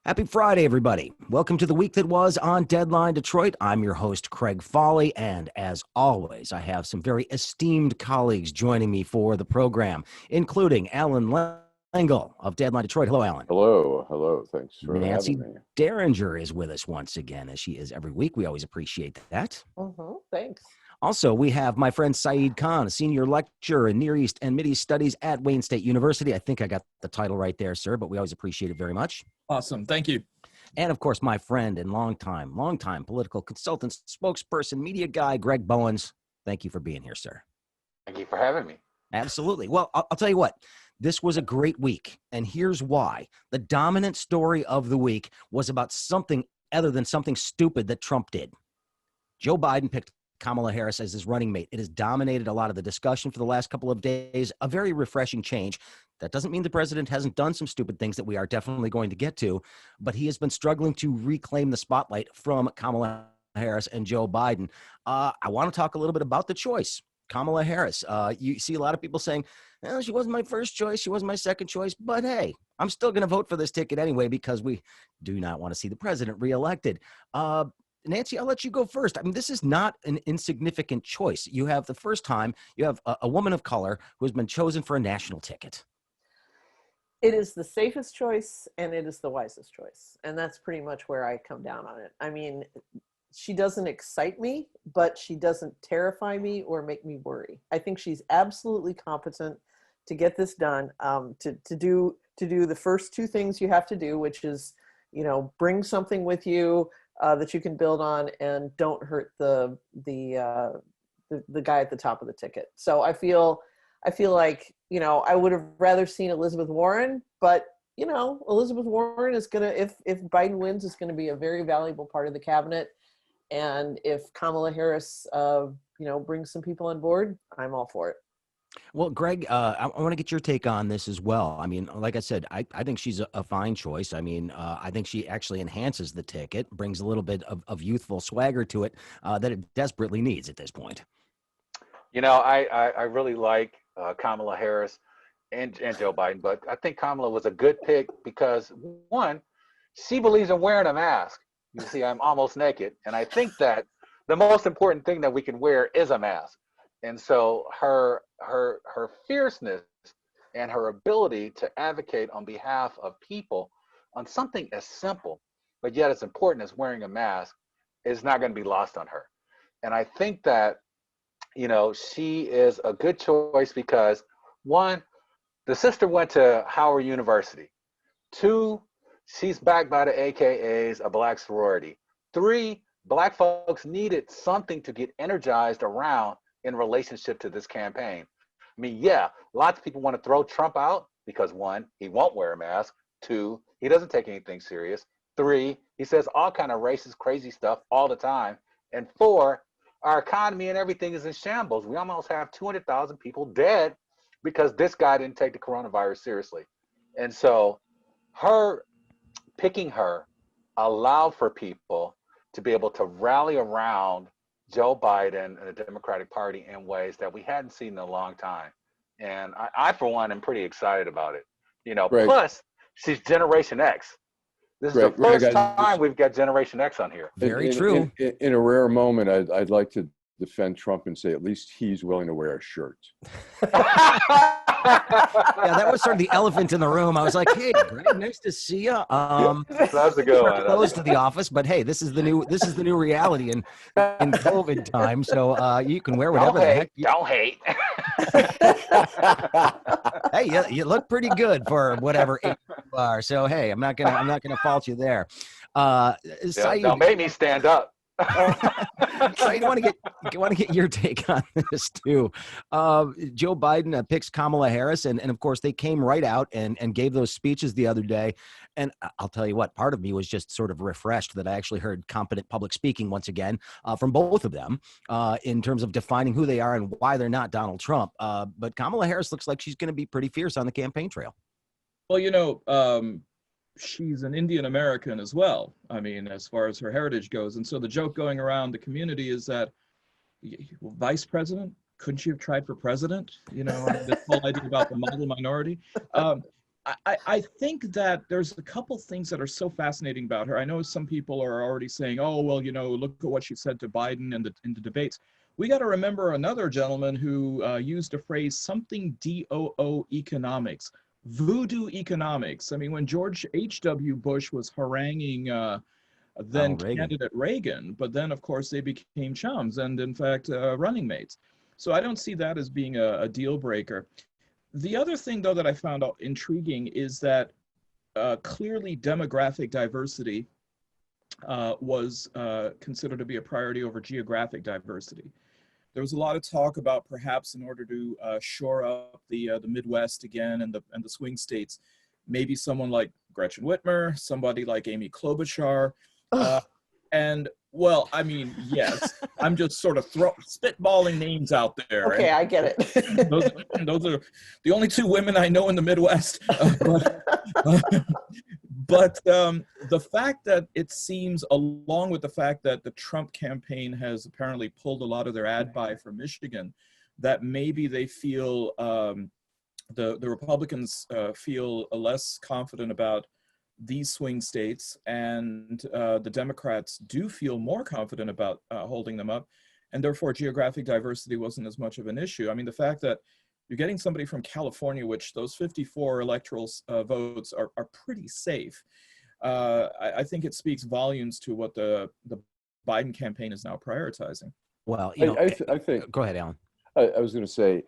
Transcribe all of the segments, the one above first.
Happy Friday, everybody. Welcome to the week that was on Deadline Detroit. I'm your host, Craig Fahle, and as always, I have some very esteemed colleagues joining me for the program, including Alan Langle of Deadline Detroit. Hello, Alan. Hello. Thanks for Nancy having me. Derringer is with us once again, as she is every week. We always appreciate that. Thanks. Also, we have my friend Saeed Khan, a senior lecturer in Near East and Mideast Studies at Wayne State University. I think I got the title right there, sir, but we always appreciate it very much. Awesome. Thank you. And of course, my friend and longtime political consultant, spokesperson, media guy, Greg Bowens. Thank you for being here, sir. Thank you for having me. Absolutely. Well, I'll tell you what, this was a great week, and here's why. The dominant story of the week was about something other than something stupid that Trump did. Joe Biden picked Kamala Harris as his running mate. It has dominated a lot of the discussion for the last couple of days, a very refreshing change. That doesn't mean the president hasn't done some stupid things that we are definitely going to get to, but he has been struggling to reclaim the spotlight from Kamala Harris and Joe Biden. I want to talk a little bit about the choice. Kamala Harris. You see a lot of people saying, well, she wasn't my first choice, she wasn't my second choice, but hey, I'm still going to vote for this ticket anyway because we do not want to see the president reelected. Nancy, I'll let you go first. I mean, this is not an insignificant choice. You have the first time, you have a woman of color who has been chosen for a national ticket. It is the safest choice and it is the wisest choice. And that's pretty much where I come down on it. I mean, she doesn't excite me, but she doesn't terrify me or make me worry. I think she's absolutely competent to get this done, to do the first two things you have to do, which is, bring something with you that you can build on and don't hurt the guy at the top of the ticket. So I feel like, I would have rather seen Elizabeth Warren, but Elizabeth Warren is going to, if Biden wins, is going to be a very valuable part of the cabinet. And if Kamala Harris, brings some people on board, I'm all for it. Well, Greg, I want to get your take on this as well. I mean, like I said, I think she's a fine choice. I mean, I think she actually enhances the ticket, brings a little bit of youthful swagger to it that it desperately needs at this point. I really like Kamala Harris and Joe Biden, but I think Kamala was a good pick because, one, she believes in wearing a mask. You see, I'm almost naked, and I think that the most important thing that we can wear is a mask. And so her fierceness and her ability to advocate on behalf of people on something as simple, but yet as important as wearing a mask is not going to be lost on her. And I think that, she is a good choice because, one, the sister went to Howard University. Two, she's backed by the AKAs, a black sorority. Three, black folks needed something to get energized around in relationship to this campaign. I mean, yeah, lots of people want to throw Trump out because, one, he won't wear a mask. Two, he doesn't take anything serious. Three, he says all kind of racist, crazy stuff all the time. And four, our economy and everything is in shambles. We almost have 200,000 people dead because this guy didn't take the coronavirus seriously. And so picking her allowed for people to be able to rally around Joe Biden and the Democratic Party in ways that we hadn't seen in a long time. And I for one, am pretty excited about it. Right. Plus she's Generation X. This is the first time we've got Generation X on here. Very true. In a rare moment, I'd like to defend Trump and say at least he's willing to wear a shirt. Yeah, that was sort of the elephant in the room. I was like, "Hey, Greg, nice to see you." That's a good one. Close to the office, but hey, this is the new reality in COVID time. So you can wear whatever the heck. Don't hate. Hey, you look pretty good for whatever age you are. So hey, I'm not gonna fault you there. Don't make me stand up. So I want to get your take on this too. Joe Biden picks Kamala Harris, and of course they came right out and gave those speeches the other day. And I'll tell you what, part of me was just sort of refreshed that I actually heard competent public speaking once again from both of them in terms of defining who they are and why they're not Donald Trump. But Kamala Harris looks like she's going to be pretty fierce on the campaign trail. Well, she's an Indian American as well. I mean, as far as her heritage goes. And so the joke going around the community is that, vice president, couldn't you have tried for president? This whole idea about the model minority. I think that there's a couple things that are so fascinating about her. I know some people are already saying, oh, well, you know, look at what she said to Biden in the debates. We got to remember another gentleman who used a phrase, something DOO economics, voodoo economics. I mean, when George H.W. Bush was haranguing then candidate Reagan, but then, of course, they became chums and, in fact, running mates. So I don't see that as being a deal breaker. The other thing, though, that I found out intriguing is that clearly demographic diversity was considered to be a priority over geographic diversity. There was a lot of talk about perhaps in order to shore up the Midwest again and the swing states, maybe someone like Gretchen Whitmer, somebody like Amy Klobuchar, and well, I mean, yes, I'm just sort of spitballing names out there. Okay, I get it. those are the only two women I know in the Midwest. But the fact that it seems, along with the fact that the Trump campaign has apparently pulled a lot of their ad buy from Michigan, that maybe they feel, the Republicans feel less confident about these swing states, and the Democrats do feel more confident about holding them up, and therefore geographic diversity wasn't as much of an issue. I mean, the fact that you're getting somebody from California, which those 54 electoral votes are pretty safe, I think it speaks volumes to what the Biden campaign is now prioritizing. Well, you know, I think. Go ahead, Alan. I was going to say,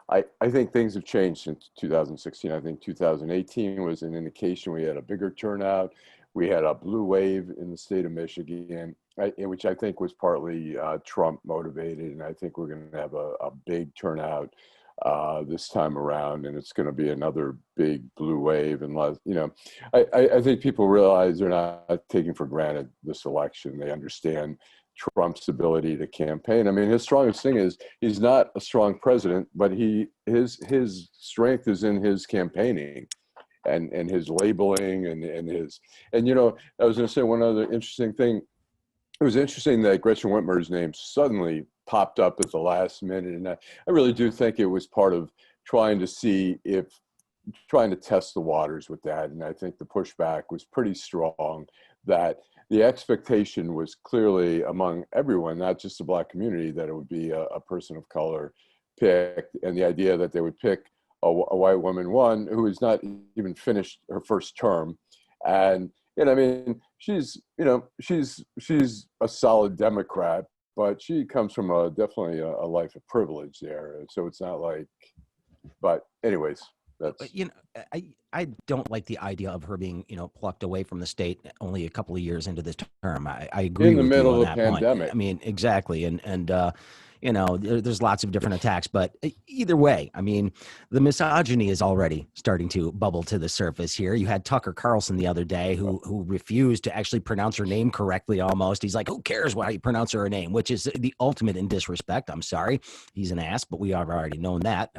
I think things have changed since 2016. I think 2018 was an indication we had a bigger turnout. We had a blue wave in the state of Michigan, which I think was partly Trump motivated. And I think we're going to have a big turnout this time around, and it's going to be another big blue wave. Unless, you know, I think people realize they're not taking for granted this election. They understand Trump's ability to campaign. I mean, his strongest thing is he's not a strong president, but his strength is in his campaigning and his labeling and you know, I was going to say one other interesting thing. It was interesting that Gretchen Whitmer's name suddenly popped up at the last minute, and I really do think it was part of trying to test the waters with that. And I think the pushback was pretty strong, that the expectation was clearly among everyone, not just the Black community, that it would be a person of color picked, and the idea that they would pick a white woman, one who has not even finished her first term. And I mean, she's a solid Democrat, but she comes from definitely a life of privilege there. So it's not like, but anyways. You know, I don't like the idea of her being, you know, plucked away from the state only a couple of years into this term. I agree in the with middle you on of a that pandemic. point. I mean, exactly, and you know, there's lots of different attacks, but either way, I mean, the misogyny is already starting to bubble to the surface here. You had Tucker Carlson the other day who refused to actually pronounce her name correctly almost. He's like, who cares how you pronounce her name, which is the ultimate in disrespect. I'm sorry. He's an ass, but we have already known that.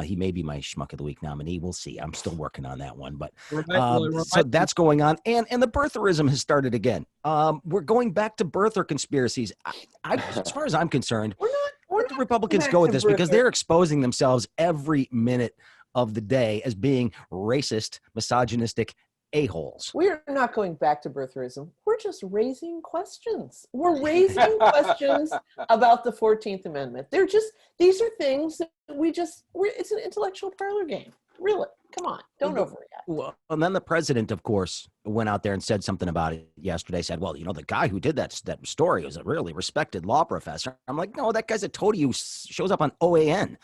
He may be my Schmuck of the Week nominee. We'll see. I'm still working on that one, but so that's going on. And the birtherism has started again. We're going back to birther conspiracies. As far as I'm concerned, let the Republicans go with this because they're exposing themselves every minute of the day as being racist, misogynistic a-holes. We're not going back to birtherism. We're just raising questions. We're raising questions about the 14th Amendment. These are things that it's an intellectual parlor game. Really. Come on. Don't overreact. Well, and then the president, of course, went out there and said something about it yesterday, said, well, you know, the guy who did that story was a really respected law professor. I'm like, no, that guy's a toady who shows up on OAN,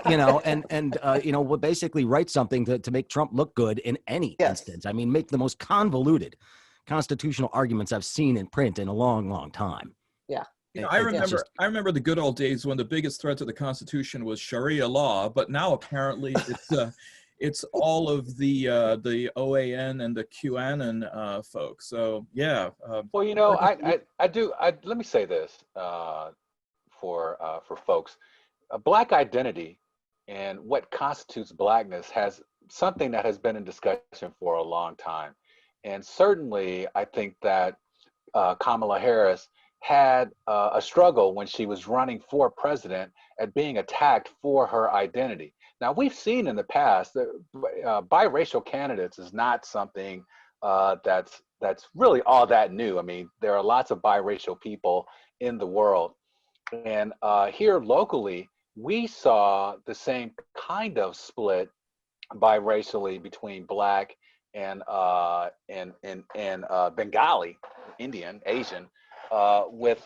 you know, and you know, will basically write something to make Trump look good in any instance. I mean, make the most convoluted constitutional arguments I've seen in print in a long, long time. Yeah. You know, I remember the good old days when the biggest threat to the Constitution was Sharia law, but now apparently it's all of the OAN and the QAnon folks. So yeah. Well, you know, let me say this for folks. Black identity and what constitutes Blackness has something that has been in discussion for a long time, and certainly I think that Kamala Harris had a struggle when she was running for president at being attacked for her identity. Now, we've seen in the past that biracial candidates is not something that's really all that new. I mean, there are lots of biracial people in the world. And here locally, we saw the same kind of split biracially between Black and Bengali, Indian, Asian, with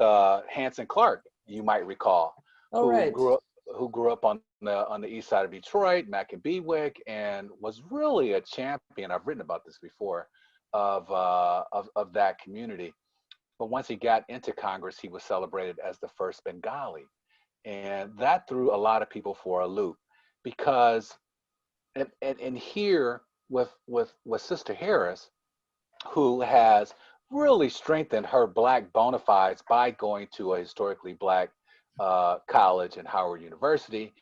Hanson Clark, you might recall, Oh, right. who grew up on the east side of Detroit, Maccabeewick, and was really a champion. I've written about this before, of that community. But once he got into Congress, he was celebrated as the first Bengali, and that threw a lot of people for a loop, because and here with Sister Harris, who has really strengthened her Black bona fides by going to a historically Black college and Howard University,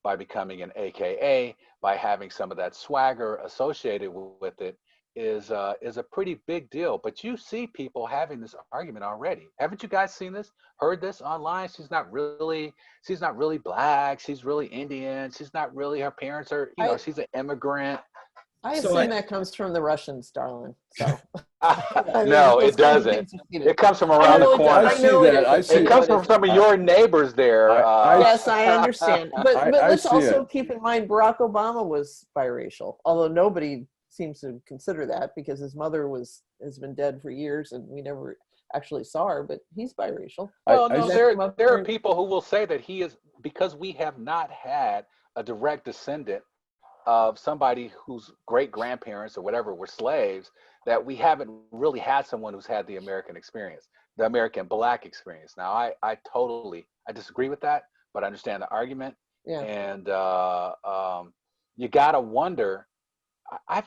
by becoming an AKA, by having some of that swagger associated with it, is a pretty big deal. But you see people having this argument already. Haven't you guys seen this? Heard this online? She's not really Black. She's really Indian. She's not really. Her parents are, she's an immigrant. I assume that comes from the Russians, darling. So. No, it doesn't. It comes from around the corner. It comes from some of your neighbors there. Yes, I understand. But let's also keep in mind Barack Obama was biracial, although nobody seems to consider that because his mother has been dead for years and we never actually saw her, but he's biracial. Well, no, there are people who will say that he is, because we have not had a direct descendant of somebody whose great grandparents or whatever were slaves, that we haven't really had someone who's had the American experience, the American Black experience. Now, I disagree with that, but I understand the argument. Yeah. And you gotta wonder. I've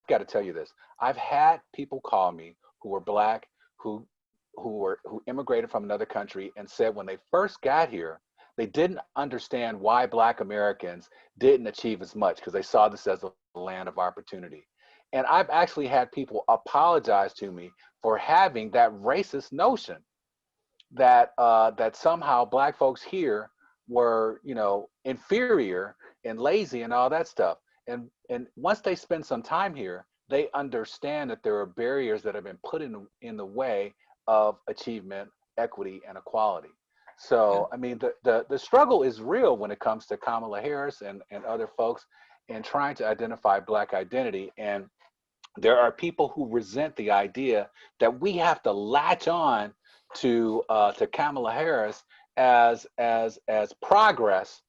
got to tell you this. I've had people call me who were Black, who immigrated from another country, and said when they first got here, they didn't understand why Black Americans didn't achieve as much, because they saw this as a land of opportunity. And I've actually had people apologize to me for having that racist notion that that somehow Black folks here were, inferior and lazy and all that stuff. And once they spend some time here, they understand that there are barriers that have been put in the way of achievement, equity, and equality. So, I mean, the struggle is real when it comes to Kamala Harris and other folks in trying to identify Black identity. And there are people who resent the idea that we have to latch on to Kamala Harris as progress,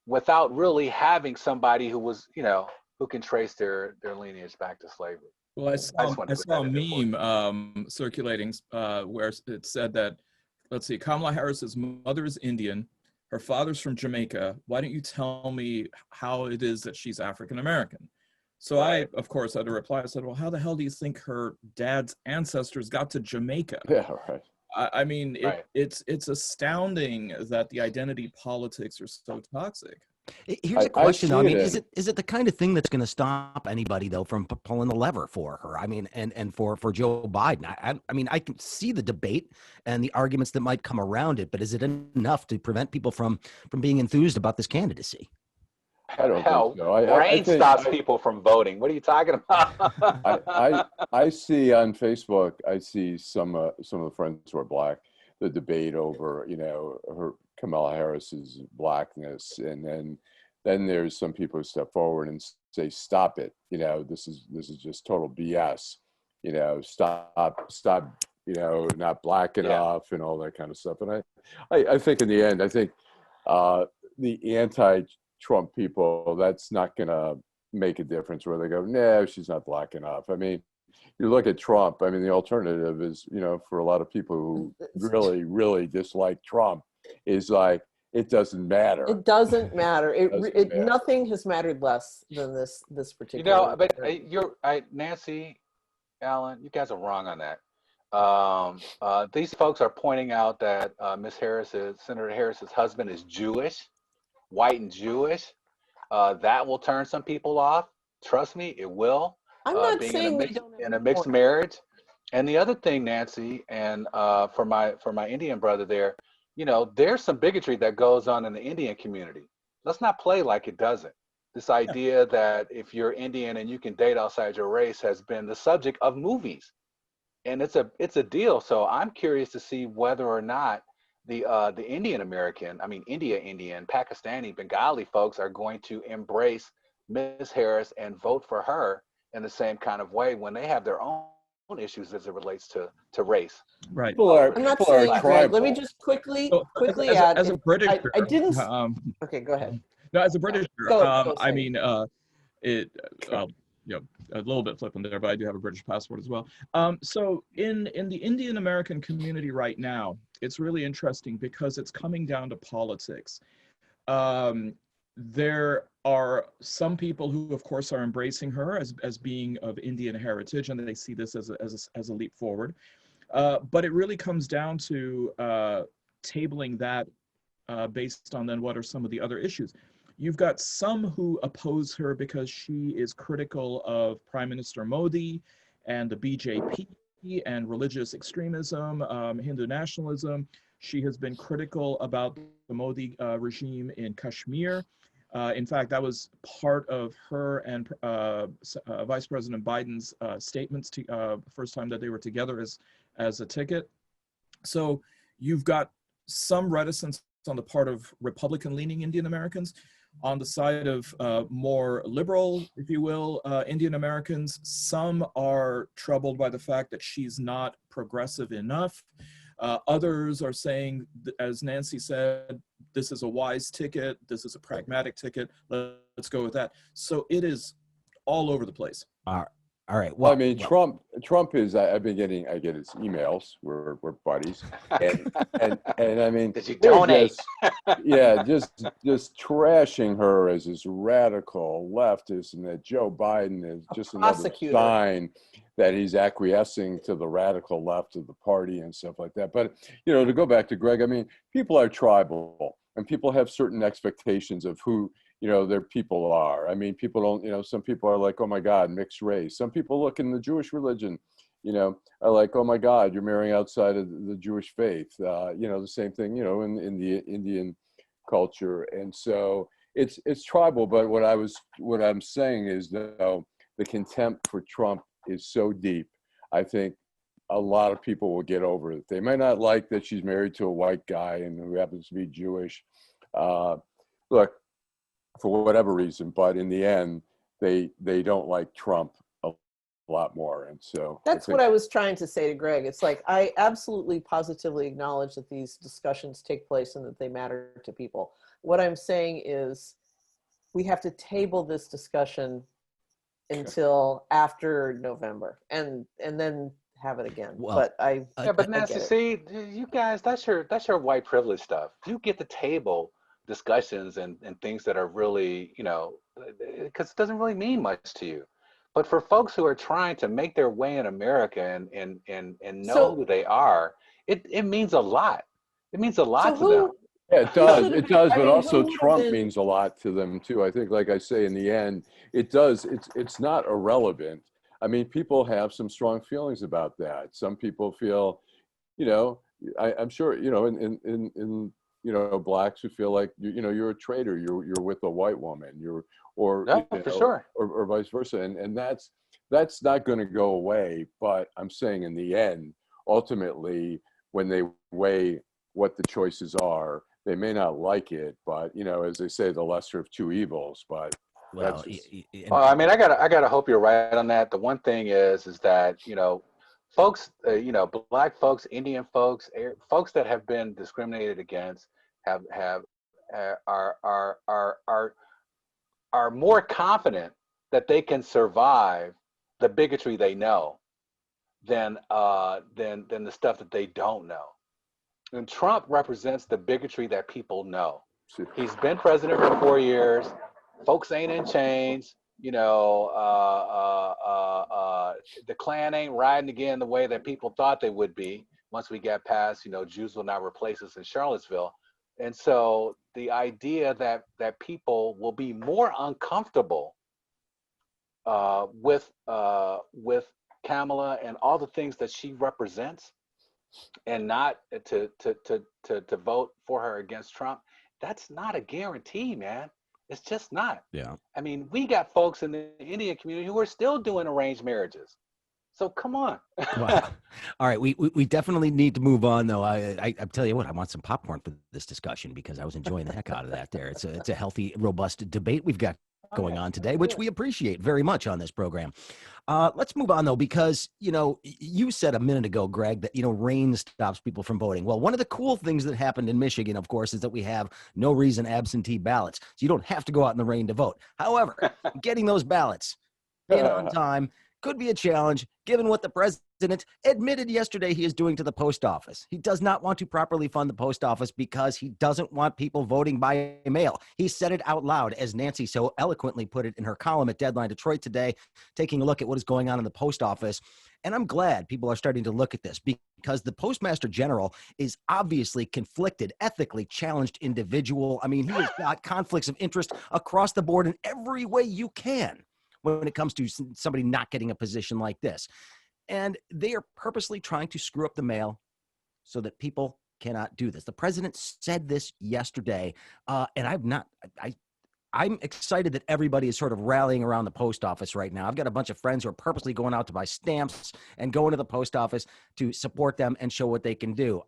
without really having somebody who was, who can trace their lineage back to slavery. Well, I saw a meme circulating where it said that, let's see, Kamala Harris's mother is Indian, her father's from Jamaica. Why don't you tell me how it is that she's African American? So I, of course, had to reply. I said, well, how the hell do you think her dad's ancestors got to Jamaica? Yeah, right. I mean, it's astounding that the identity politics are so toxic. Here's a question. I mean, is it the kind of thing that's going to stop anybody though from pulling the lever for her? I mean, and for Joe Biden. I mean, I can see the debate and the arguments that might come around it, but is it enough to prevent people from being enthused about this candidacy? I don't think so. Rain stops people from voting. What are you talking about? I see on Facebook, I see some of the friends who are Black, the debate over, her Kamala Harris's Blackness, and then there's some people who step forward and say, "Stop it! This is just total BS. Stop. Not Black enough and all that kind of stuff." And I think in the end, the anti-Trump people, that's not going to make a difference where they go, "No, she's not Black enough." I mean, you look at Trump. I mean, the alternative is, for a lot of people who really, really dislike Trump, is like, it doesn't matter. It doesn't matter. Nothing has mattered less than this particular. But Nancy, Alan, you guys are wrong on that. These folks are pointing out that Senator Harris's husband is Jewish, white and Jewish. That will turn some people off. Trust me, it will. I'm not saying in a mixed marriage. And the other thing, Nancy, and for my Indian brother there, there's some bigotry that goes on in the Indian community. let's not play like it doesn't. This idea that if you're Indian and you can date outside your race has been the subject of movies, and it's a deal. So I'm curious to see whether or not the Indian American, I mean Indian, Pakistani, Bengali folks are going to embrace Ms. Harris and vote for her in the same kind of way when they have their own issues as it relates to race. Right. I'm not saying, Greg, let me just quickly add. As a British, I didn't. Okay, go ahead. No, as a British, Go I mean, it, you know, a little bit flippant there, but I do have a British passport as well. So in the Indian American community right now, it's really interesting because it's coming down to politics. There are some people who, of course, are embracing her as being of Indian heritage, and they see this as a leap forward. But it really comes down to tabling that based on then what are some of the other issues. You've got some who oppose her because she is critical of Prime Minister Modi and the BJP and religious extremism, Hindu nationalism. She has been critical about the Modi regime in Kashmir. In fact, that was part of her and Vice President Biden's statements first time that they were together as a ticket. So you've got some reticence on the part of Republican-leaning Indian Americans. On the side of more liberal, if you will, Indian Americans, some are troubled by the fact that she's not progressive enough. Others are saying, as Nancy said, this is a wise ticket, this is a pragmatic ticket, let's go with that. So it is all over the place. All right. Well, I mean, Trump is. I get his emails. We're buddies, and I mean, did you donate? Just trashing her as this radical leftist, and that Joe Biden is just another sign that he's acquiescing to the radical left of the party and stuff like that. But to go back to Greg, I mean, people are tribal, and people have certain expectations of who their people are. I mean, people don't, some people are like, oh my God, mixed race. Some people look in the Jewish religion, are like, oh my God, you're marrying outside of the Jewish faith. The same thing, in the Indian culture. And so it's tribal, but what I'm saying is, though, the contempt for Trump is so deep. I think a lot of people will get over it. They might not like that she's married to a white guy and who happens to be Jewish. Look, for whatever reason, but in the end, they don't like Trump a lot more. And so that's what I was trying to say to Greg. It's like, I absolutely positively acknowledge that these discussions take place and that they matter to people. What I'm saying is we have to table this discussion until after November and then have it again. Well, but Nancy, see, you guys, that's your white privilege stuff. You get the table discussions and things that are really, because it doesn't really mean much to you. But for folks who are trying to make their way in America and know who they are, it means a lot. It means a lot to them. Yeah, it does. It does, but also Trump means a lot to them too. I think, like I say, in the end, it does. It's not irrelevant. I mean, people have some strong feelings about that. Some people feel, I'm sure, in blacks who feel like you're a traitor, you're with a white woman, for sure, or vice versa, and that's not going to go away. But I'm saying, in the end, ultimately, when they weigh what the choices are, they may not like it, but as they say, the lesser of two evils. But well, I mean, I gotta hope you're right on that. The one thing is that folks, black folks, Indian folks, folks that have been discriminated against are more confident that they can survive the bigotry they know than the stuff that they don't know. And Trump represents the bigotry that people know. He's been president for 4 years. Folks ain't in chains. The Klan ain't riding again the way that people thought they would be once we get past, Jews will not replace us in Charlottesville. And so the idea that people will be more uncomfortable with Kamala and all the things that she represents, and not to vote for her against Trump, that's not a guarantee, man. It's just not. Yeah. I mean, we got folks in the Indian community who are still doing arranged marriages. So come on. Wow. All right. We definitely need to move on, though. I tell you what, I want some popcorn for this discussion because I was enjoying the heck out of that there. It's a healthy, robust debate we've got going on today, which we appreciate very much on this program. Let's move on, though, because, you said a minute ago, Greg, that, rain stops people from voting. Well, one of the cool things that happened in Michigan, of course, is that we have no reason absentee ballots. So you don't have to go out in the rain to vote. However, getting those ballots in on time could be a challenge, given what the president admitted yesterday he is doing to the post office. He does not want to properly fund the post office because he doesn't want people voting by mail. He said it out loud, as Nancy so eloquently put it in her column at Deadline Detroit today, taking a look at what is going on in the post office. And I'm glad people are starting to look at this because the Postmaster General is obviously conflicted, ethically challenged individual. I mean, he has got conflicts of interest across the board in every way you can when it comes to somebody not getting a position like this. And they are purposely trying to screw up the mail so that people cannot do this. The president said this yesterday, and I'm excited that everybody is sort of rallying around the post office right now. I've got a bunch of friends who are purposely going out to buy stamps and going to the post office to support them and show what they can do.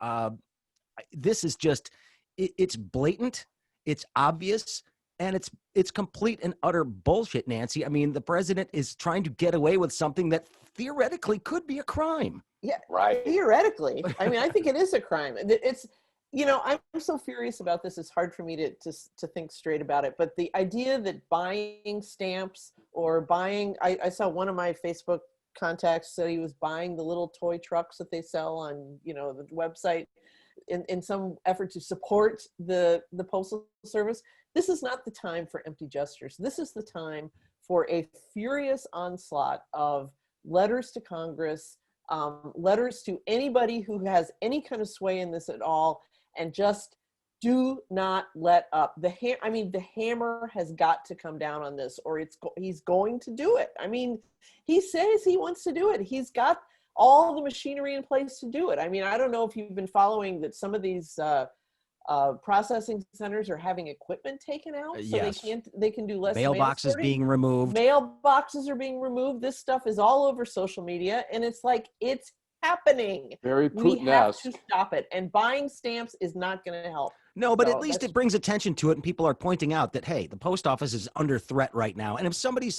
This is just, it's blatant, it's obvious, and it's complete and utter bullshit, Nancy. I mean, the president is trying to get away with something that theoretically could be a crime. Yeah, Right. Theoretically. I mean, I think it is a crime. It's, I'm so furious about this. It's hard for me to think straight about it. But the idea that buying stamps or buying, I saw one of my Facebook contacts said he was buying the little toy trucks that they sell on, the website in some effort to support the Postal Service. This is not the time for empty gestures. This is the time for a furious onslaught of letters to Congress, letters to anybody who has any kind of sway in this at all, and just do not let up. The hammer has got to come down on this, or he's going to do it. I mean, he says he wants to do it. He's got all the machinery in place to do it. I mean, I don't know if you've been following that some of these processing centers are having equipment taken out, so yes. they can do less Mailboxes being removed. Mailboxes are being removed. This stuff is all over social media, and it's like, it's happening. Very We Putin-esque. have to stop it, and buying stamps is not going to help. No, but So at least it brings attention to it, and people are pointing out that, hey, the post office is under threat right now. And if somebody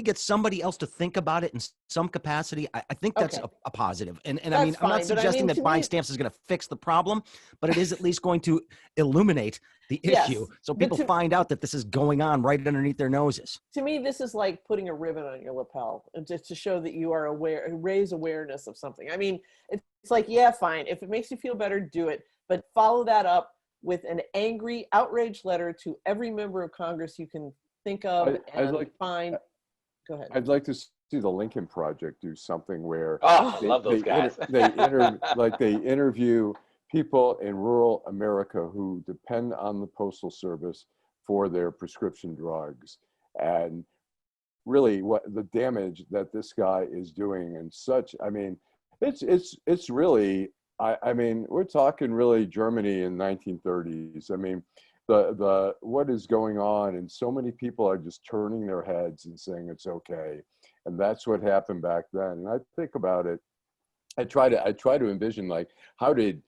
gets somebody else to think about it in some capacity, I think that's Okay. a positive. And I That's mean, I'm not fine, but I suggesting mean, that to buying me- stamps is going to fix the problem, but it is at least going to illuminate the Yes, issue so but people to- find out that this is going on right underneath their noses. To me, this is like putting a ribbon on your lapel just to show that you are aware, raise awareness of something. I mean, it's like, yeah, fine. If it makes you feel better, do it. But follow that up with an angry, outraged letter to every member of Congress you can think of find. Go ahead. I'd like to see the Lincoln Project do something where Oh, I love those guys. they interview people in rural America who depend on the Postal Service for their prescription drugs, and really what the damage that this guy is doing. And such, I mean, it's really, I mean, we're talking really Germany in 1930s. I mean, the what is going on, and so many people are just turning their heads and saying it's okay. And that's what happened back then. And I think about it, I try to envision, like, how did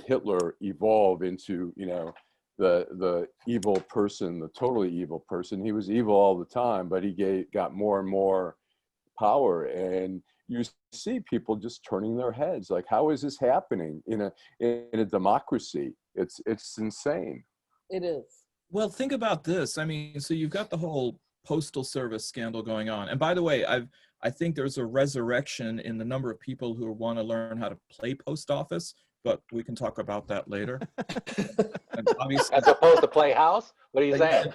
Hitler evolve into, the evil person, the totally evil person? He was evil all the time, but he got more and more power, and you see people just turning their heads, like, how is this happening in a democracy? It's insane. It is. Well, think about this. I mean, so you've got the whole Postal Service scandal going on. And by the way, I think there's a resurrection in the number of people who want to learn how to play post office, but we can talk about that later. And obviously, As opposed to play house? What are you saying?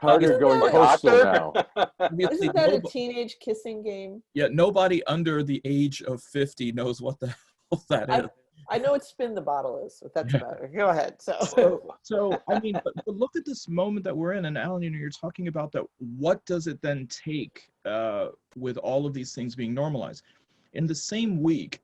Harder going postal now. obviously Isn't that a teenage kissing game? yeah, nobody under the age of 50 knows what the hell that is. I know what spin the bottle is, but that's about it. Go ahead. So I mean, but look at this moment that we're in, and Alan, you're talking about that. What does it then take with all of these things being normalized? In the same week,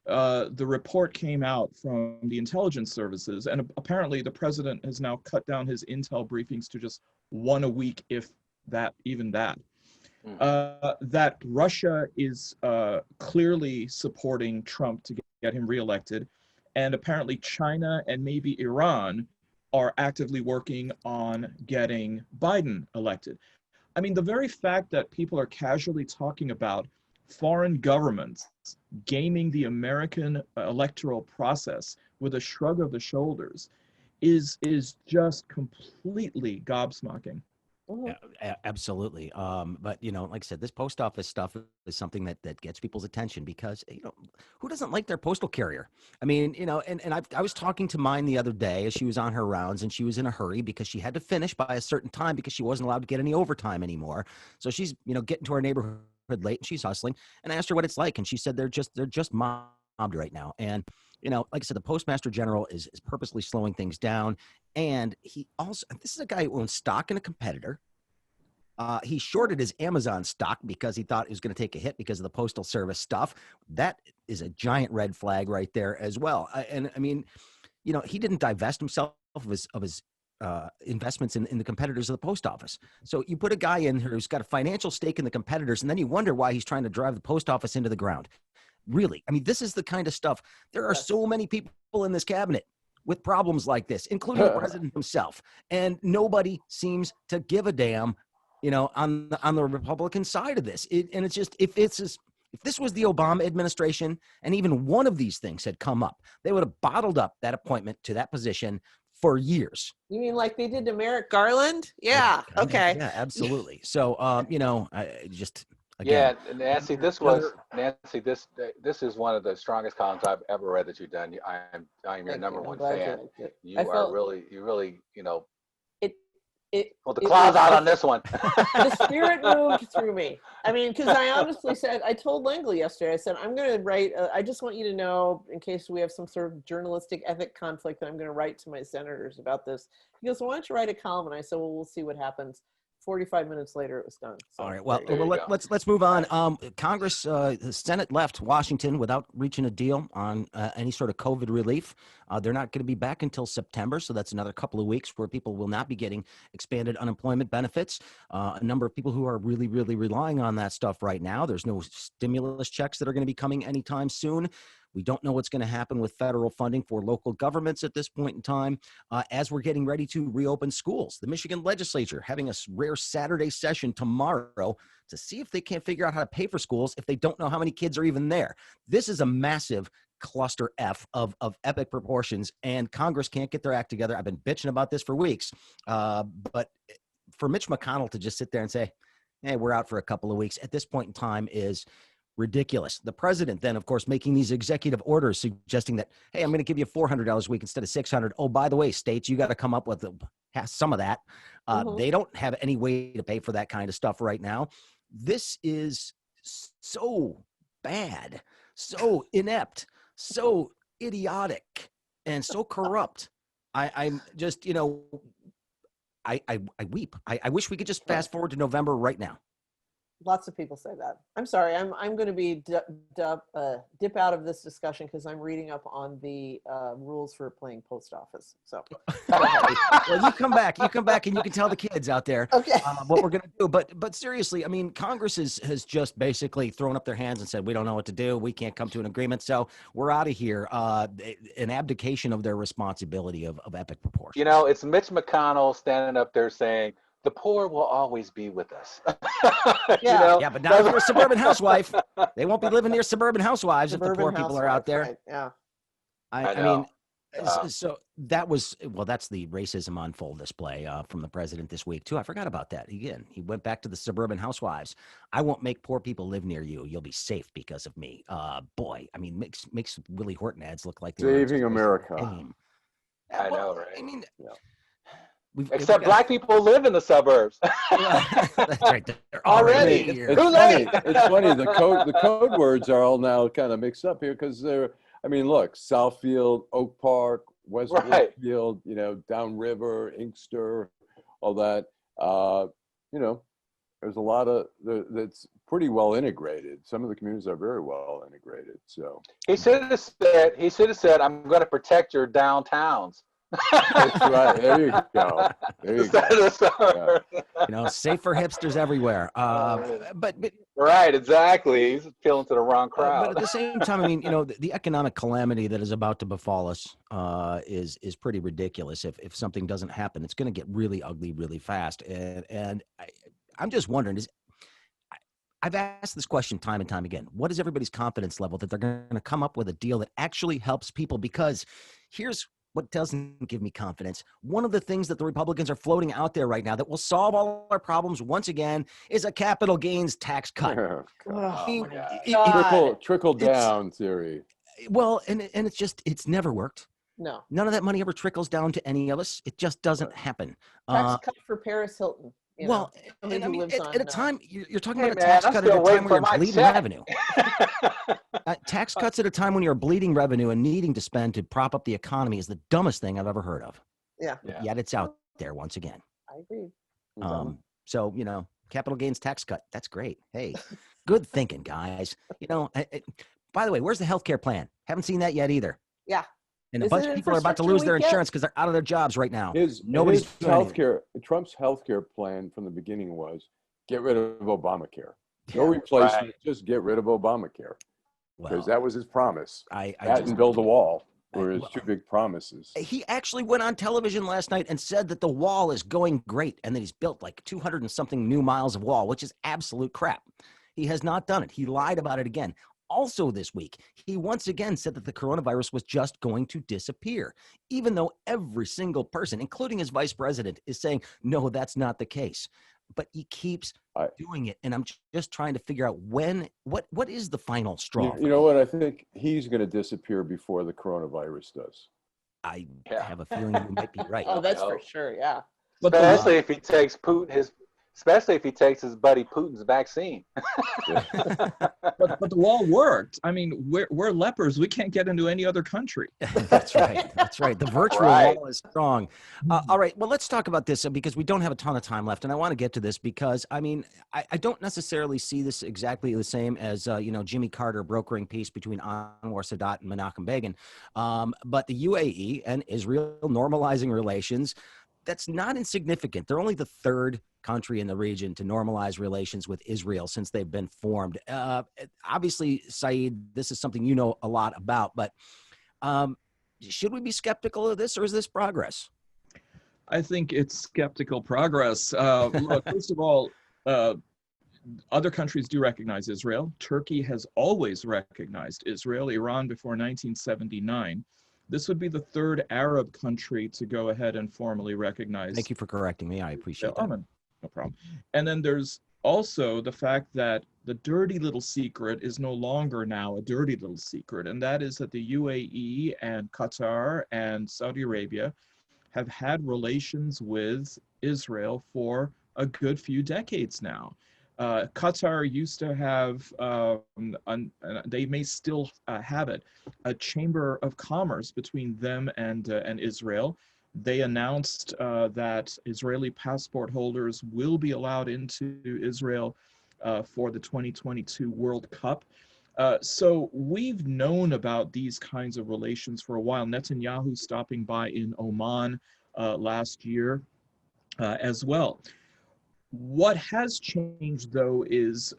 the report came out from the intelligence services, and apparently the president has now cut down his intel briefings to just one a week, if that, even that. That Russia is clearly supporting Trump to get him reelected, and apparently China and maybe Iran are actively working on getting Biden elected. I mean, the very fact that people are casually talking about foreign governments gaming the American electoral process with a shrug of the shoulders is just completely gobsmacking. Absolutely. But like I said, this post office stuff is something that gets people's attention because who doesn't like their postal carrier? I mean, and I was talking to mine the other day as she was on her rounds, and she was in a hurry because she had to finish by a certain time because she wasn't allowed to get any overtime anymore. So she's getting to her neighborhood late, and she's hustling. And I asked her what it's like, and she said they're just mobbed right now. And like I said, the Postmaster General is purposely slowing things down. And he also, this is a guy who owns stock in a competitor. He shorted his Amazon stock because he thought it was going to take a hit because of the Postal Service stuff. That is a giant red flag right there as well. And I mean, he didn't divest himself of his investments in the competitors of the post office. So you put a guy in here who's got a financial stake in the competitors, and then you wonder why he's trying to drive the post office into the ground. Really? I mean, this is the kind of stuff. There are so many people in this cabinet with problems like this, including the president himself. And nobody seems to give a damn, on the Republican side of this. And it's just, if this was the Obama administration and even one of these things had come up, they would have bottled up that appointment to that position for years. You mean like they did to Merrick Garland? Yeah. Okay. Yeah, absolutely. So, I just, again. Yeah, Nancy, this is one of the strongest columns I've ever read that you've done. I am your number one fan. You really, pulled the claws out on this one. The spirit moved through me. I mean, because I honestly said, I told Langley yesterday, I said, I'm going to write, I just want you to know, in case we have some sort of journalistic ethic conflict, that I'm going to write to my senators about this. He goes, why don't you write a column? And I said, well, we'll see what happens. 45 minutes later, it was done. So, all right. Well, let's move on. Congress, the Senate left Washington without reaching a deal on any sort of COVID relief. They're not going to be back until September, so that's another couple of weeks where people will not be getting expanded unemployment benefits. A number of people who are really, really relying on that stuff right now. There's no stimulus checks that are going to be coming anytime soon. We don't know what's going to happen with federal funding for local governments at this point in time. As we're getting ready to reopen schools, the Michigan legislature having a rare Saturday session tomorrow to see if they can't figure out how to pay for schools if they don't know how many kids are even there. This is a massive cluster F of epic proportions, and Congress can't get their act together. I've been bitching about this for weeks, but for Mitch McConnell to just sit there and say, hey, we're out for a couple of weeks at this point in time is ridiculous. The president then, of course, making these executive orders suggesting that, hey, I'm going to give you $400 a week instead of $600. Oh, by the way, states, you got to come up with some of that. They don't have any way to pay for that kind of stuff right now. This is so bad, so inept, so idiotic, and so corrupt. I'm just, I weep. I wish we could just fast forward to November right now. Lots of people say that. I'm sorry. I'm going to be dip out of this discussion because I'm reading up on the rules for playing post office. So, well, you come back, and you can tell the kids out there what we're going to do. But seriously, I mean, Congress has just basically thrown up their hands and said, we don't know what to do. We can't come to an agreement. So we're out of here. An abdication of their responsibility of epic proportions. It's Mitch McConnell standing up there saying, the poor will always be with us. Yeah, but not if you're a suburban housewife. They won't be living near suburban housewives if the poor people are out there. Right. Yeah. I mean, so that's the racism on full display from the president this week, too. I forgot about that. Again, he went back to the suburban housewives. I won't make poor people live near you. You'll be safe because of me. Boy, I mean, makes Willie Horton ads look like they're saving America. I know, right? I mean, except black people live in the suburbs. That's right. They're already. It's funny. It's funny. The code words are all now kind of mixed up here because they're. I mean, look, Southfield, Oak Park, West Woodfield, Downriver, Inkster, all that. there's a lot of that's pretty well integrated. Some of the communities are very well integrated. So He should have said, "I'm going to protect your downtowns." that's right. There you go. There you go. Yeah. Safe for hipsters everywhere. But Right, exactly. He's appealing to the wrong crowd. but at the same time, I mean, the economic calamity that is about to befall us is pretty ridiculous. If something doesn't happen, it's going to get really ugly really fast. And I'm just wondering, I've asked this question time and time again. What is everybody's confidence level that they're going to come up with a deal that actually helps people? Because here's what doesn't give me confidence. One of the things that the Republicans are floating out there right now that will solve all our problems once again is a capital gains tax cut. Trickle down theory. Well, and it's never worked. No. None of that money ever trickles down to any of us. It just doesn't happen. Tax cut for Paris Hilton. Well, and I mean, at a time, you're talking Hey, about a man, tax I'm cut at a still time waiting where for you're my bleeding check. revenue. Tax cuts at a time when you're bleeding revenue and needing to spend to prop up the economy is the dumbest thing I've ever heard of. Yeah. Yet it's out there once again. I agree. So, capital gains tax cut. That's great. Hey, good thinking, guys. By the way, where's the healthcare plan? Haven't seen that yet either. Yeah. And a bunch of people are about to lose their insurance because they're out of their jobs right now. Nobody's Trump's healthcare plan from the beginning was get rid of Obamacare. No replacement, just get rid of Obamacare. Because that was his promise. And build a wall were his two big promises. He actually went on television last night and said that the wall is going great and that he's built like 200 and something new miles of wall, which is absolute crap. He has not done it. He lied about it again. Also this week, he once again said that the coronavirus was just going to disappear, even though every single person, including his vice president, is saying, no, that's not the case. But he keeps doing it. And I'm just trying to figure out what is the final straw? You know what? I think he's going to disappear before the coronavirus does. I have a feeling you might be right. Oh, that's for sure. Yeah. Especially if he takes especially if he takes his buddy Putin's vaccine. But the wall worked. I mean, we're lepers. We can't get into any other country. That's right. That's right. The virtual wall is strong. All right. Well, let's talk about this because we don't have a ton of time left. And I want to get to this because, I mean, I don't necessarily see this exactly the same as, Jimmy Carter brokering peace between Anwar Sadat and Menachem Begin. But the UAE and Israel normalizing relations, that's not insignificant. They're only the third country in the region to normalize relations with Israel since they've been formed. Obviously, Saeed, this is something you know a lot about, but should we be skeptical of this or is this progress? I think it's skeptical progress. Look, first of all, other countries do recognize Israel. Turkey has always recognized Israel, Iran before 1979. This would be the third Arab country to go ahead and formally recognize. Thank you for correcting me. I appreciate that. No problem. And then there's also the fact that the dirty little secret is no longer now a dirty little secret, and that is that the UAE and Qatar and Saudi Arabia have had relations with Israel for a good few decades now. Qatar used to have, they may still have it, a chamber of commerce between them and Israel. They announced that Israeli passport holders will be allowed into Israel for the 2022 World Cup. So we've known about these kinds of relations for a while. Netanyahu stopping by in Oman last year as well. What has changed, though, is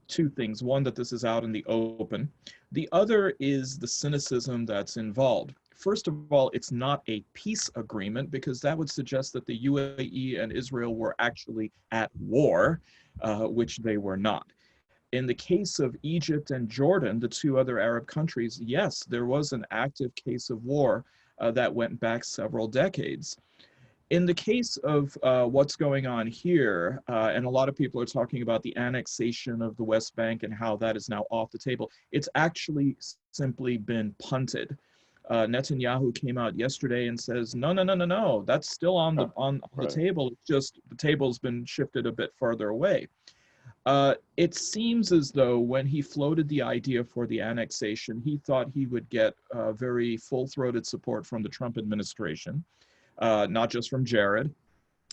two things. One, that this is out in the open. The other is the cynicism that's involved. First of all, it's not a peace agreement because that would suggest that the UAE and Israel were actually at war, which they were not. In the case of Egypt and Jordan, the two other Arab countries, yes, there was an active case of war that went back several decades. In the case of what's going on here, and a lot of people are talking about the annexation of the West Bank and how that is now off the table, it's actually simply been punted. Netanyahu came out yesterday and says, no, that's still on the table. It's just the table's been shifted a bit further away. It seems as though when he floated the idea for the annexation, he thought he would get very full-throated support from the Trump administration. Not just from Jared.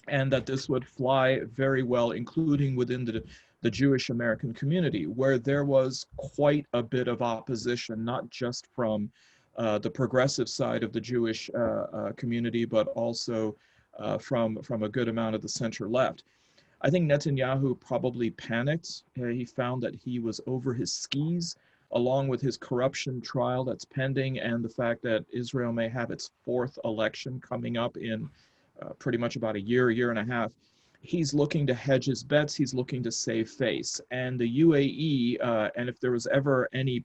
and that this would fly very well, including within the Jewish American community, where there was quite a bit of opposition, not just from the progressive side of the Jewish community, but also from a good amount of the center left. I think Netanyahu probably panicked. He found that he was over his skis, along with his corruption trial that's pending, and the fact that Israel may have its fourth election coming up in pretty much about a year and a half. He's looking to hedge his bets. He's looking to save face. And the UAE, and if there was ever any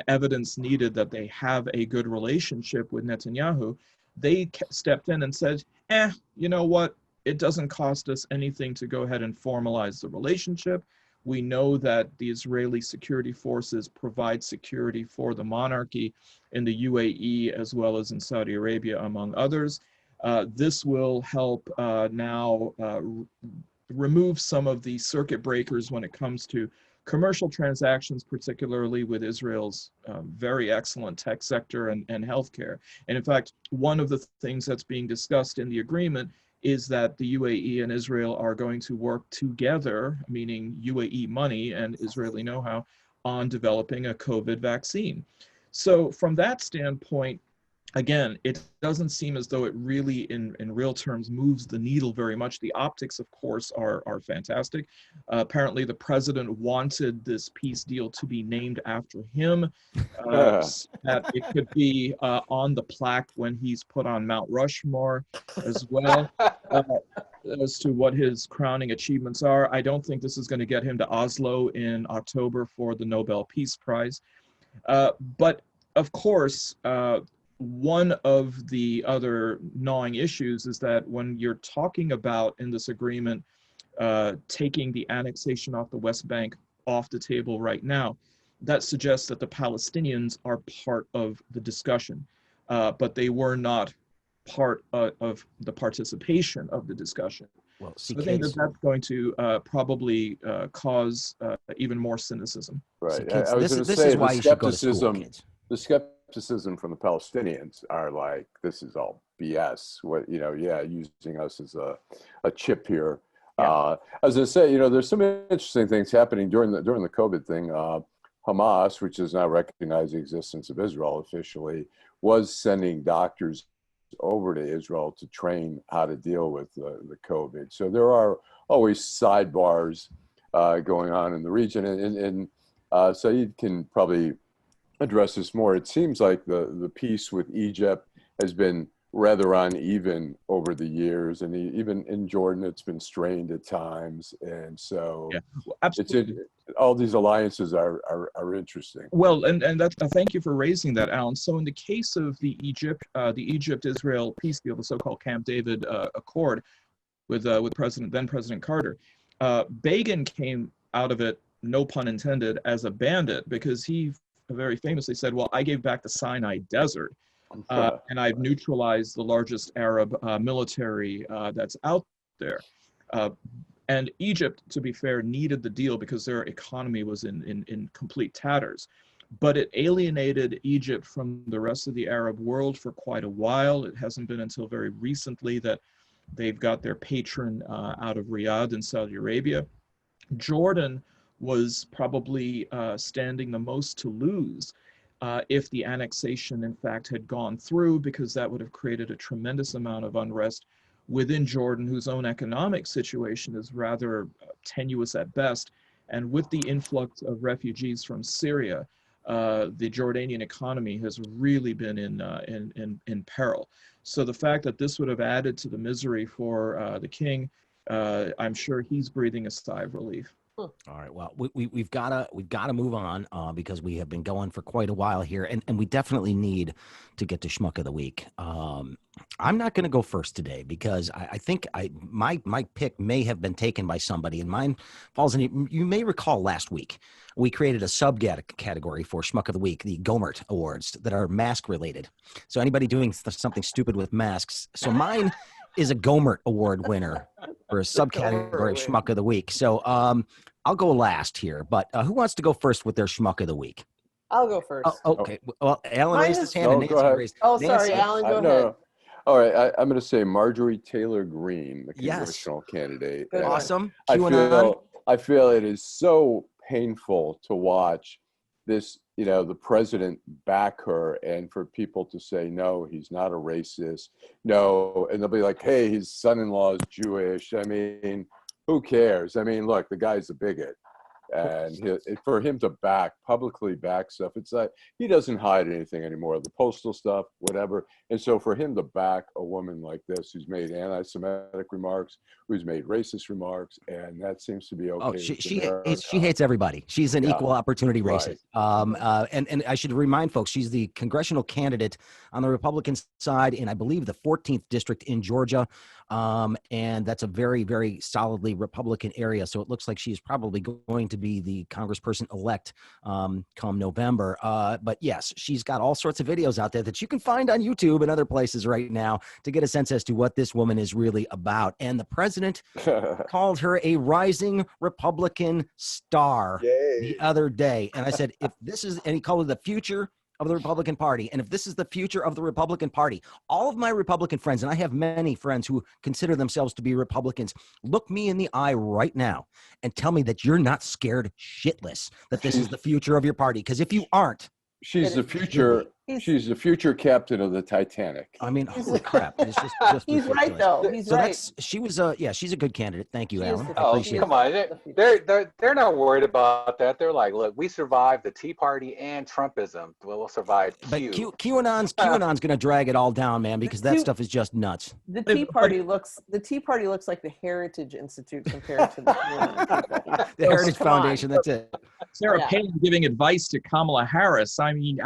evidence needed that they have a good relationship with Netanyahu, they stepped in and said, you know what? It doesn't cost us anything to go ahead and formalize the relationship. We know that the Israeli security forces provide security for the monarchy in the UAE as well as in Saudi Arabia, among others. This will help now remove some of the circuit breakers when it comes to commercial transactions, particularly with Israel's very excellent tech sector and healthcare. And in fact, one of the things that's being discussed in the agreement is that the UAE and Israel are going to work together, meaning UAE money and Israeli know-how, on developing a COVID vaccine. So from that standpoint, again, it doesn't seem as though it really, in real terms, moves the needle very much. The optics, of course, are fantastic. Apparently, the president wanted this peace deal to be named after him, so that it could be on the plaque when he's put on Mount Rushmore as well. As to what his crowning achievements are, I don't think this is going to get him to Oslo in October for the Nobel Peace Prize. But of course, one of the other gnawing issues is that when you're talking about in this agreement taking the annexation off the West Bank off the table right now, that suggests that the Palestinians are part of the discussion, but they were not part of the participation of the discussion. Well, see, so I think that that's going to probably cause even more cynicism. Right. see, kids, I was this going is to this say is why the you should go to school, skepticism, kids. the skepticism from the Palestinians are like, this is all BS. What, using us as a chip here. Yeah. I was going to say, there's some interesting things happening during the COVID thing. Hamas, which does not recognize the existence of Israel officially, was sending doctors over to Israel to train how to deal with the COVID. So there are always sidebars going on in the region, and Saeed can probably address this more. It seems like the peace with Egypt has been rather uneven over the years, and even in Jordan, it's been strained at times. And so, yeah, well, absolutely. All these alliances are interesting. Well, and that's thank you for raising that, Alan. So in the case of the Egypt-Israel peace deal, the so-called Camp David Accord, with then President Carter, Begin came out of it, no pun intended, as a bandit, because he very famously said, "Well, I gave back the Sinai Desert, and I've neutralized the largest Arab military that's out there." And Egypt, to be fair, needed the deal because their economy was in complete tatters. But it alienated Egypt from the rest of the Arab world for quite a while. It hasn't been until very recently that they've got their patron out of Riyadh in Saudi Arabia. Jordan was probably standing the most to lose if the annexation, in fact, had gone through, because that would have created a tremendous amount of unrest within Jordan, whose own economic situation is rather tenuous at best. And with the influx of refugees from Syria, the Jordanian economy has really been in peril. So the fact that this would have added to the misery for the king, I'm sure he's breathing a sigh of relief. All right. Well, we've got to move on because we have been going for quite a while here, and we definitely need to get to Schmuck of the Week. I'm not going to go first today because I think my pick may have been taken by somebody, and mine falls in. You may recall last week we created a subcategory for Schmuck of the Week, the Gomert Awards, that are mask related. So anybody doing something stupid with masks. So mine is a Gomert Award winner for a subcategory of Schmuck of the Week. So I'll go last here, but who wants to go first with their Schmuck of the Week? I'll go first. Oh, okay. Well, Alan raised his hand and Nancy raised. Oh, sorry, Alan, go ahead. All right, I'm going to say Marjorie Taylor Greene, the Yes. congressional candidate. Good And one. Awesome. I QAnon. feel it is so painful to watch this, the president back her, and for people to say, no, he's not a racist. No, and they'll be like, hey, his son-in-law is Jewish. I mean, who cares? I mean, look, the guy's a bigot. And for him to publicly back stuff, it's like he doesn't hide anything anymore. The postal stuff, whatever. And so for him to back a woman like this who's made anti-Semitic remarks, who's made racist remarks, and that seems to be okay. Oh, she hates everybody. She's an equal opportunity racist. Right. And I should remind folks, she's the congressional candidate on the Republican side in, I believe, the 14th district in Georgia. And that's a very, very solidly Republican area. So it looks like she's probably going to be the congressperson elect come November. But yes, she's got all sorts of videos out there that you can find on YouTube and other places right now to get a sense as to what this woman is really about. And the president called her a rising Republican star the other day. And I said, and he called it the future of the Republican Party. And if this is the future of the Republican Party, all of my Republican friends, and I have many friends who consider themselves to be Republicans, look me in the eye right now and tell me that you're not scared shitless that this is the future of your party. Because if you aren't, she's the future. She's the future captain of the Titanic. I mean, holy crap! It's just He's ridiculous. right though. He's right. She's a good candidate. Thank you, She is Alan. the I Oh, appreciate come it. on. They're not worried about that. They're like, look, we survived the Tea Party and Trumpism. We'll survive But Q. QAnon's going to drag it all down, man, because that stuff is just nuts. The Tea Party looks like the Heritage Institute compared to the The Heritage come on. Foundation. That's it. Sarah Palin giving advice to Kamala Harris. I mean,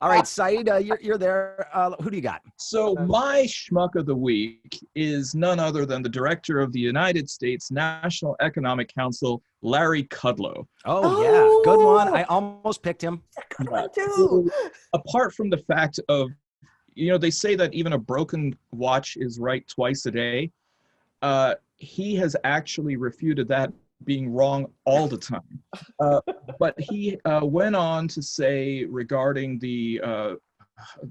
All right, Saeed, you're there. Who do you got? So my schmuck of the week is none other than the director of the United States National Economic Council, Larry Kudlow. Oh, yeah, good one. I almost picked him. Good one too. Apart from the fact of, they say that even a broken watch is right twice a day. He has actually refuted that being wrong all the time. But he went on to say regarding the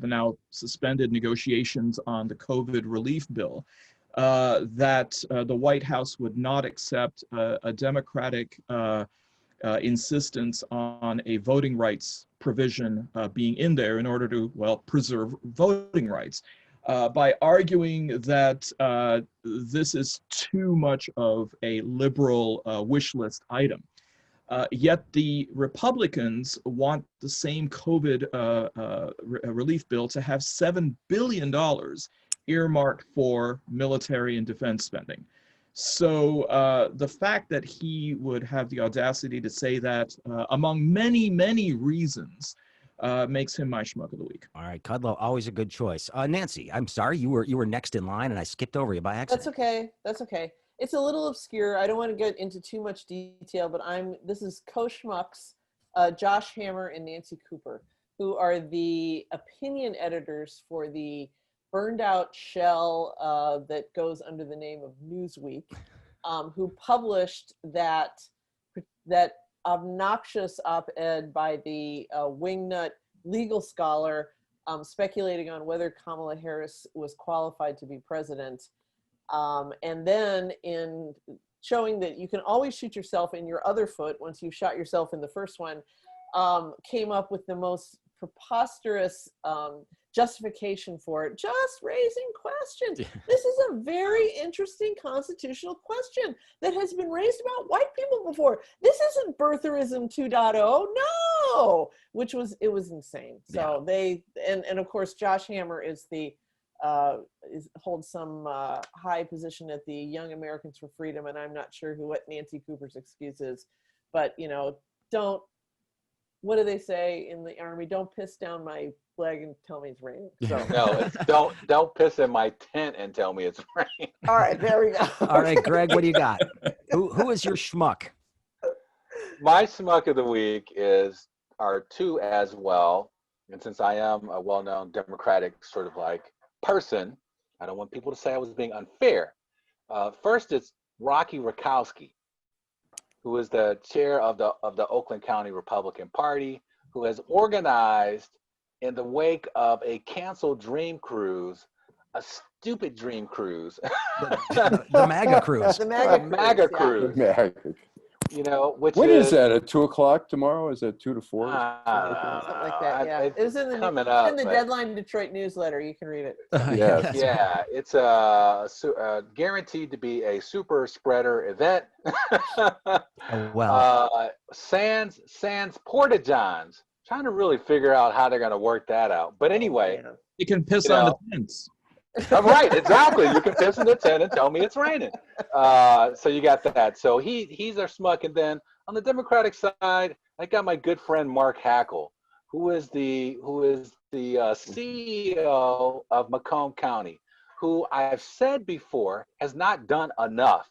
now suspended negotiations on the COVID relief bill, that the White House would not accept a Democratic insistence on a voting rights provision being in there in order to, preserve voting rights. By arguing that this is too much of a liberal wish list item. Yet the Republicans want the same COVID relief bill to have $7 billion earmarked for military and defense spending. So the fact that he would have the audacity to say that, among many, many reasons, makes him my schmuck of the week. All right, Kudlow, always a good choice. Nancy, I'm sorry, you were next in line, and I skipped over you by accident. That's okay. It's a little obscure. I don't want to get into too much detail, but this is co-schmucks, Josh Hammer and Nancy Cooper, who are the opinion editors for the burned out shell that goes under the name of Newsweek, who published that obnoxious op-ed by the wingnut legal scholar speculating on whether Kamala Harris was qualified to be president. And then in showing that you can always shoot yourself in your other foot once you've shot yourself in the first one, came up with the most preposterous justification for it, just raising questions. This is a very interesting constitutional question that has been raised about white people before. This isn't birtherism 2.0, no, it was insane. So they, and of course, Josh Hammer is holds some high position at the Young Americans for Freedom, and I'm not sure what Nancy Cooper's excuse is, but what do they say in the Army? Don't piss down my leg and tell me it's raining. So. No, it's don't piss in my tent and tell me it's raining. All right, there we go. All right, Greg, what do you got? Who is your schmuck? My schmuck of the week are two as well. And since I am a well-known Democratic sort of like person, I don't want people to say I was being unfair. First, it's Rocky Rakowski, who is the chair of the Oakland County Republican Party, who has organized in the wake of a canceled dream cruise, a stupid dream cruise. The MAGA cruise. The MAGA cruise, cruise. Man. You know, which When is that? At 2:00 tomorrow? Is that 2 to 4? Something like that. Yeah, It's it was in the coming up, in the but- Deadline Detroit newsletter. You can read it. Yes. Yeah, it's guaranteed to be a super spreader event. Well, Sans Porta-Johns. Trying to really figure out how they're going to work that out. But anyway, Yeah. You can piss You on know. the tents. right, exactly. You can piss in the tent and tell me it's raining. So you got that. So he's our Schmuck. And then on the Democratic side, I got my good friend Mark Hackle, who is the CEO of Macomb County, who I've said before has not done enough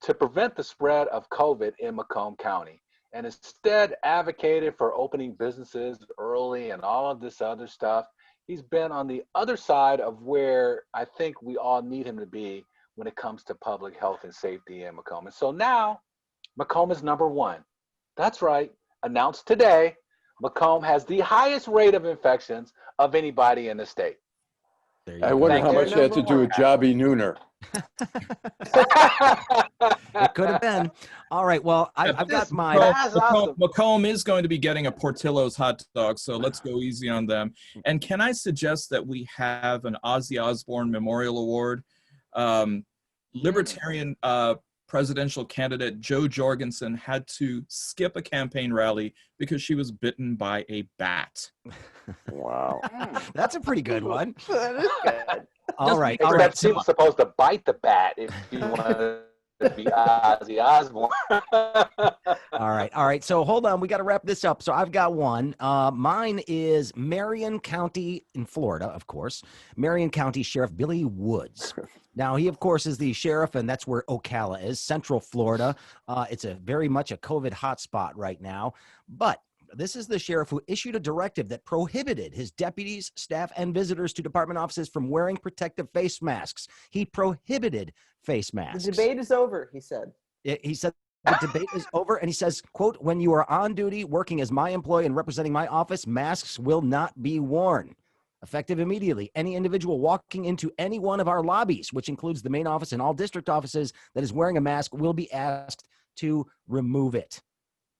to prevent the spread of COVID in Macomb County, and instead advocated for opening businesses early and all of this other stuff. He's been on the other side of where I think we all need him to be when it comes to public health and safety in Macomb. And so now Macomb is number one. That's right. Announced today, Macomb has the highest rate of infections of anybody in the state. there you I go. wonder Thank how you. much it had to do with Jobby Nooner. It could have been. All right. Well, I've got my. That's awesome. Macomb is going to be getting a Portillo's hot dog, so let's go easy on them. And can I suggest that we have an Ozzy Osbourne Memorial Award? Libertarian presidential candidate Jo Jorgensen had to skip a campaign rally because she was bitten by a bat. Wow. That's a pretty good one. That is good. All right. Except All right. she was supposed to bite the bat if you wanted to be Ozzy Osbourne. All right. All right. So hold on. We got to wrap this up. So I've got one. Mine is Marion County in Florida, of course. Marion County Sheriff Billy Woods. Now, he, of course, is the sheriff, and that's where Ocala is, Central Florida. It's a very much a COVID hotspot right now. But this is the sheriff who issued a directive that prohibited his deputies, staff, and visitors to department offices from wearing protective face masks. He prohibited face masks. The debate is over, he said. He said the debate is over, and he says, quote, "When you are on duty, working as my employee and representing my office, masks will not be worn. Effective immediately, any individual walking into any one of our lobbies, which includes the main office and all district offices, that is wearing a mask will be asked to remove it."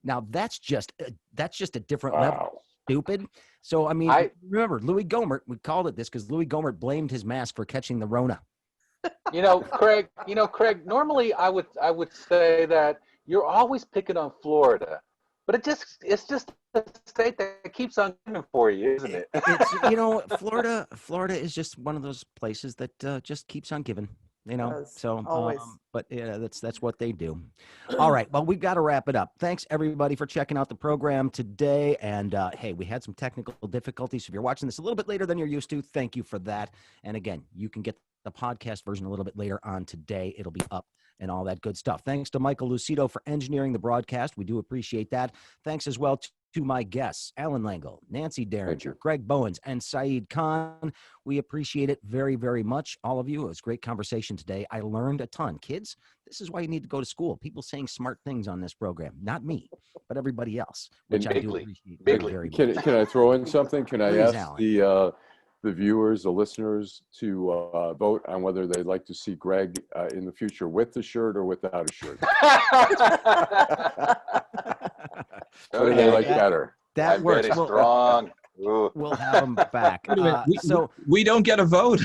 Now, that's just a different level. Wow. Stupid. So, I mean, remember, Louis Gohmert, we called it this because Louis Gohmert blamed his mask for catching the Rona. Craig, normally I would say that you're always picking on Florida, but it's just a state that keeps on giving for you, isn't it? It's, Florida is just one of those places that just keeps on giving. Does, So, always. but yeah, that's what they do. All right, well, we've got to wrap it up. Thanks everybody for checking out the program today. And hey, we had some technical difficulties. If you're watching this a little bit later than you're used to, thank you for that. And again, you can get the podcast version a little bit later on today. It'll be up and all that good stuff. Thanks to Michael Lucido for engineering the broadcast. We do appreciate that. Thanks as well to my guests, Alan Langle, Nancy Derringer, Greg Bowens, and Saeed Khan. We appreciate it very, very much, all of you. It was a great conversation today. I learned a ton. Kids, this is why you need to go to school. People saying smart things on this program. Not me, but everybody else, which I do appreciate very, very much. Can I throw in something? Can I Please, ask the viewers, the listeners, to vote on whether they'd like to see Greg in the future with the shirt or without a shirt? What do they like better? That I'm works. very strong. Ooh. We'll have them back. We don't get a vote.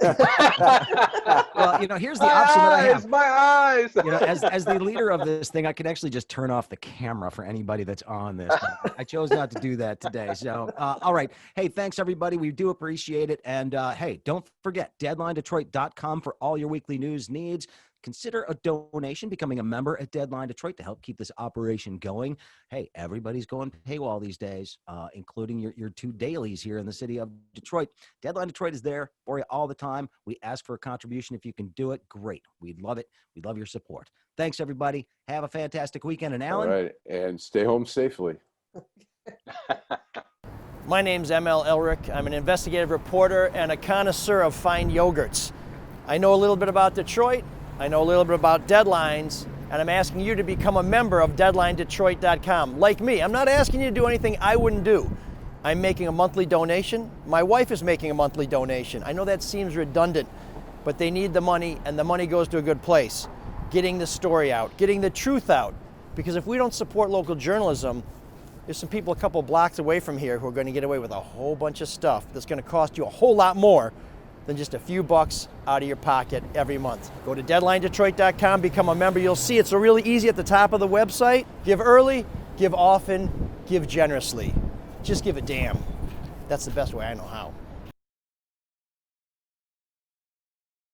Well, here's the option that I have. My eyes. As the leader of this thing, I could actually just turn off the camera for anybody that's on this. But I chose not to do that today. So, all right. Hey, thanks, everybody. We do appreciate it. And hey, don't forget, DeadlineDetroit.com for all your weekly news needs. Consider a donation, becoming a member at Deadline Detroit to help keep this operation going. Hey, everybody's going paywall these days, including your two dailies here in the city of Detroit. Deadline Detroit is there for you all the time. We ask for a contribution. If you can do it, great. We'd love it. We'd love your support. Thanks, everybody. Have a fantastic weekend. And Alan? All right, and stay home safely. My name's ML Elric. I'm an investigative reporter and a connoisseur of fine yogurts. I know a little bit about Detroit. I know a little bit about deadlines, and I'm asking you to become a member of DeadlineDetroit.com. Like me, I'm not asking you to do anything I wouldn't do. I'm making a monthly donation. My wife is making a monthly donation. I know that seems redundant, but they need the money, and the money goes to a good place. Getting the story out, getting the truth out. Because if we don't support local journalism, there's some people a couple blocks away from here who are going to get away with a whole bunch of stuff that's going to cost you a whole lot more than just a few bucks out of your pocket every month. Go to deadlinedetroit.com, become a member. You'll see it's really easy at the top of the website. Give early, give often, give generously. Just give a damn. That's the best way I know how.